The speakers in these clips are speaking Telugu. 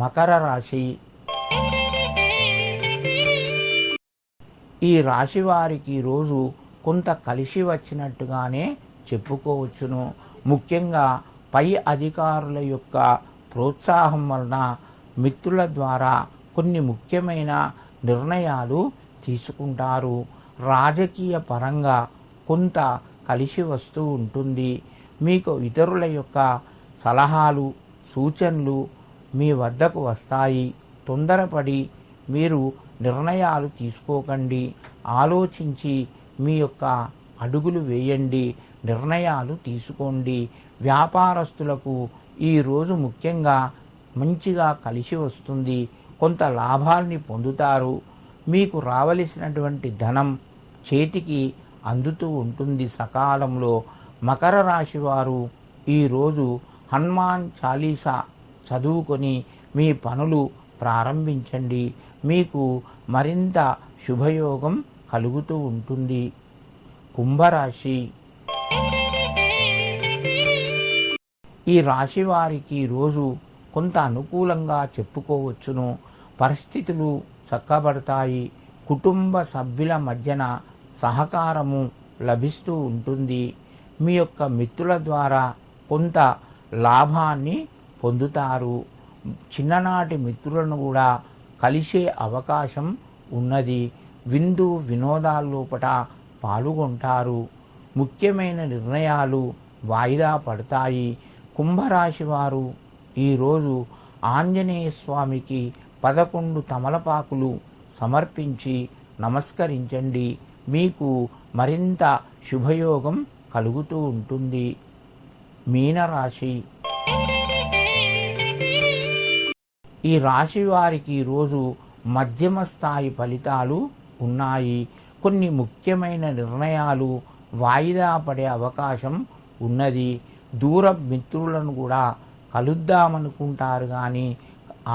మకర రాశి. ఈ రాశి వారికి ఈరోజు కొంత కలిసి వచ్చినట్టుగానే చెప్పుకోవచ్చును. ముఖ్యంగా పై అధికారుల యొక్క ప్రోత్సాహం వలన మిత్రుల ద్వారా కొన్ని ముఖ్యమైన నిర్ణయాలు తీసుకుంటారు. రాజకీయ పరంగా కొంత కలిసి వస్తూ ఉంటుంది. మీకు ఇతరుల యొక్క సలహాలు సూచనలు మీ వద్దకు వస్తాయి. తొందరపడి మీరు నిర్ణయాలు తీసుకోకండి. ఆలోచించి మీ యొక్క అడుగులు వేయండి, నిర్ణయాలు తీసుకోండి. వ్యాపారస్తులకు ఈరోజు ముఖ్యంగా మంచిగా కలిసి వస్తుంది. కొంత లాభాల్ని పొందుతారు. మీకు రావలసినటువంటి ధనం చేతికి అందుతూ ఉంటుంది సకాలంలో. మకర రాశి వారు ఈరోజు హనుమాన్ చాలీసా చదువుకొని మీ పనులు ప్రారంభించండి. మీకు మరింత శుభయోగం కలుగుతూ ఉంటుంది. కుంభరాశి. ఈ రాశి వారికి ఈరోజు కొంత అనుకూలంగా చెప్పుకోవచ్చును. పరిస్థితులు చక్కబడతాయి. కుటుంబ సభ్యుల మధ్యన సహకారము లభిస్తూ ఉంటుంది. మీ యొక్క మిత్రుల ద్వారా కొంత లాభాన్ని పొందుతారు. చిన్ననాటి మిత్రులను కూడా కలిసే అవకాశం ఉన్నది. విందు వినోదాల్లోపట పాల్గొంటారు. ముఖ్యమైన నిర్ణయాలు వాయిదా పడతాయి. కుంభరాశి వారు ఈరోజు ఆంజనేయ స్వామికి 11 తమలపాకులు సమర్పించి నమస్కరించండి. మీకు మరింత శుభయోగం కలుగుతూ ఉంటుంది. మీనరాశి. ఈ రాశి వారికి ఈరోజు మధ్యమ స్థాయి ఫలితాలు ఉన్నాయి. కొన్ని ముఖ్యమైన నిర్ణయాలు వాయిదా పడే అవకాశం ఉన్నది. దూర మిత్రులను కూడా కలుద్దామనుకుంటారు కానీ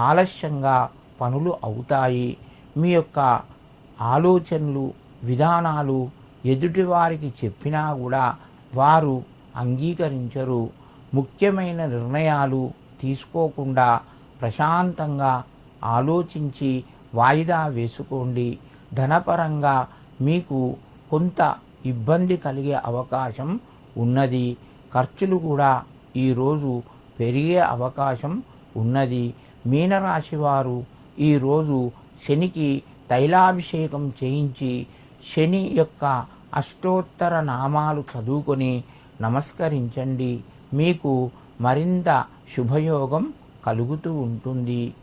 ఆలస్యంగా పనులు అవుతాయి. మీ యొక్క ఆలోచనలు విధానాలు ఎదుటివారికి చెప్పినా కూడా వారు అంగీకరించరు. ముఖ్యమైన నిర్ణయాలు తీసుకోకుండా ప్రశాంతంగా ఆలోచించి వాయిదా వేసుకోండి. ధనపరంగా మీకు కొంత ఇబ్బంది కలిగే అవకాశం ఉన్నది. ఖర్చులు కూడా ఈరోజు పెరిగే అవకాశం ఉన్నది. మీనరాశి వారు ఈరోజు శనికి తైలాభిషేకం చేయించి శని యొక్క అష్టోత్తర నామాలు చదువుకొని నమస్కరించండి. మీకు మరింత శుభయోగం కలుగుతూ ఉంటుంది.